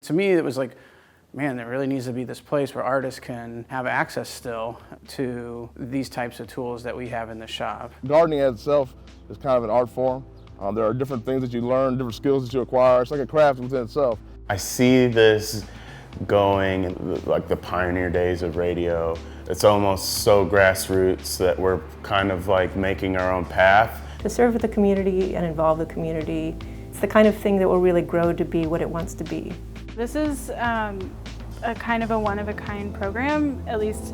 To me, it was like, man, there really needs to be this place where artists can have access still to these types of tools that we have in the shop. Gardening as itself is kind of an art form. There are different things that you learn, different skills that you acquire. It's like a craft within itself. I see this going in like the pioneer days of radio. It's almost so grassroots that we're kind of like making our own path. To serve the community and involve the community, it's the kind of thing that will really grow to be what it wants to be. This is a kind of a one-of-a-kind program, at least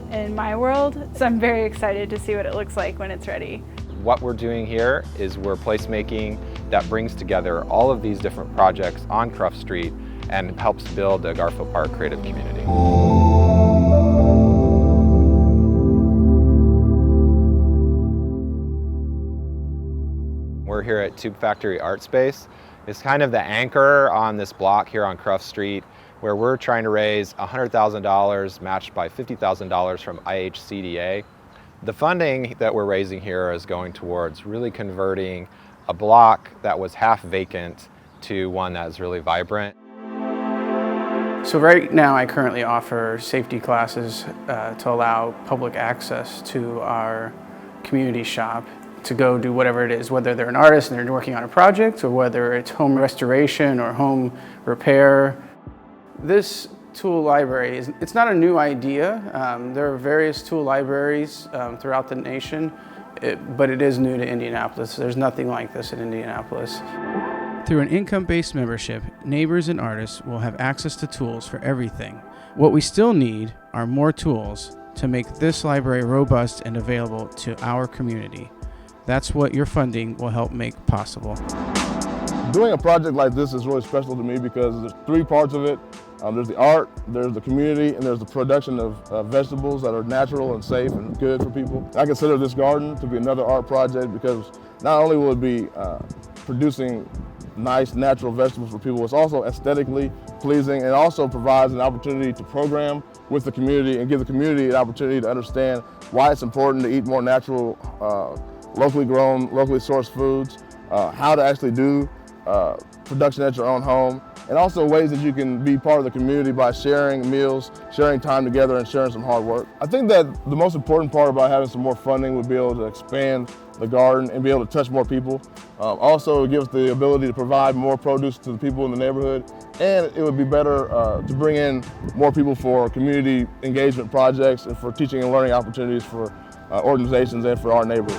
in my world. So I'm very excited to see what it looks like when it's ready. What we're doing here is we're placemaking that brings together all of these different projects on Cruft Street and helps build the Garfield Park creative community. We're here at Tube Factory Art Space. It's kind of the anchor on this block here on Cruft Street, where we're trying to raise $100,000 matched by $50,000 from IHCDA. The funding that we're raising here is going towards really converting a block that was half vacant to one that is really vibrant. So right now I currently offer safety classes to allow public access to our community shop to go do whatever it is, whether they're an artist and they're working on a project or whether it's home restoration or home repair. This tool library, it's not a new idea. There are various tool libraries throughout the nation, but it is new to Indianapolis. There's nothing like this in Indianapolis. Through an income-based membership, neighbors and artists will have access to tools for everything. What we still need are more tools to make this library robust and available to our community. That's what your funding will help make possible. Doing a project like this is really special to me because there's three parts of it. There's the art, there's the community, and there's the production of vegetables that are natural and safe and good for people. I consider this garden to be another art project because not only will it be producing nice natural vegetables for people, it's also aesthetically pleasing and also provides an opportunity to program with the community and give the community an opportunity to understand why it's important to eat more natural, locally grown, locally sourced foods, how to actually do production at your own home, and also ways that you can be part of the community by sharing meals, sharing time together, and sharing some hard work. I think that the most important part about having some more funding would be able to expand the garden and be able to touch more people. Also, it gives the ability to provide more produce to the people in the neighborhood, and it would be better to bring in more people for community engagement projects and for teaching and learning opportunities for organizations and for our neighbors.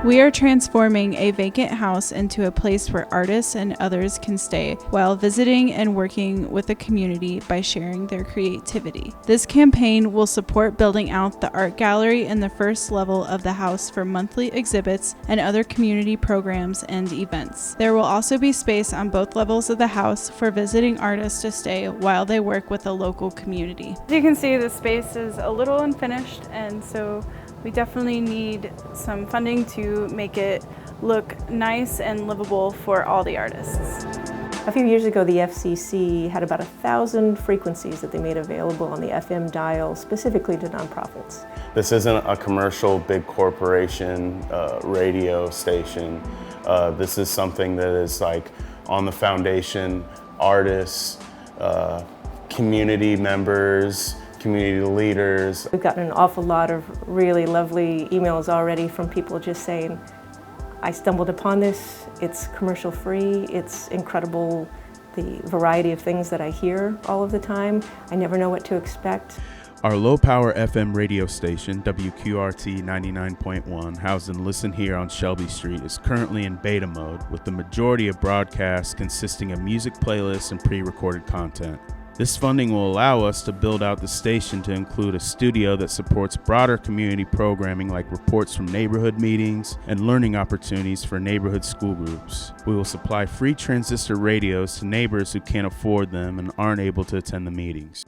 We are transforming a vacant house into a place where artists and others can stay while visiting and working with the community by sharing their creativity. This campaign will support building out the art gallery in the first level of the house for monthly exhibits and other community programs and events. There will also be space on both levels of the house for visiting artists to stay while they work with the local community. As you can see, the space is a little unfinished, and so we definitely need some funding to make it look nice and livable for all the artists. A few years ago, the FCC had about 1,000 frequencies that they made available on the FM dial specifically to nonprofits. This isn't a commercial, big corporation radio station. This is something that is like on the foundation, artists, community members, community leaders. We've gotten an awful lot of really lovely emails already from people just saying, I stumbled upon this, it's commercial free, it's incredible the variety of things that I hear all of the time. I never know what to expect. Our low-power FM radio station, WQRT 99.1, housed in Listen Here on Shelby Street, is currently in beta mode, with the majority of broadcasts consisting of music playlists and pre-recorded content. This funding will allow us to build out the station to include a studio that supports broader community programming like reports from neighborhood meetings and learning opportunities for neighborhood school groups. We will supply free transistor radios to neighbors who can't afford them and aren't able to attend the meetings.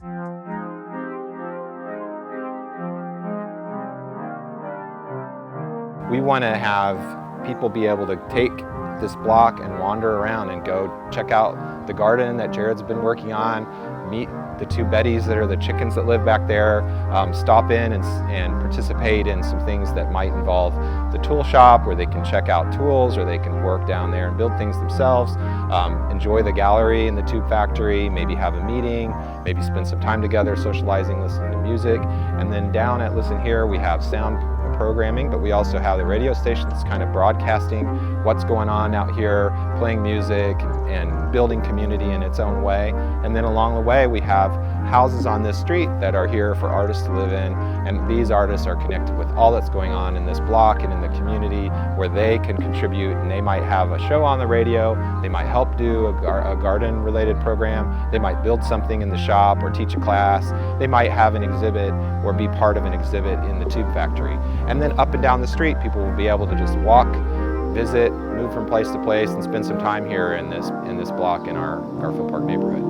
We want to have people be able to take this block and wander around and go check out the garden that Jared's been working on, meet the two Bettys that are the chickens that live back there, stop in and participate in some things that might involve the tool shop where they can check out tools or they can work down there and build things themselves, enjoy the gallery in the tube factory, maybe have a meeting, maybe spend some time together socializing, listening to music. And then down at Listen Here we have sound programming, but we also have the radio station that's kind of broadcasting what's going on out here, playing music and building community in its own way. And then along the way we have houses on this street that are here for artists to live in, and these artists are connected with all that's going on in this block and in the community where they can contribute, and they might have a show on the radio, they might help do a garden related program, they might build something in the shop or teach a class, they might have an exhibit or be part of an exhibit in the tube factory. And then up and down the street people will be able to just walk, visit, move from place to place and spend some time here in this block in our Garfield Park neighborhood.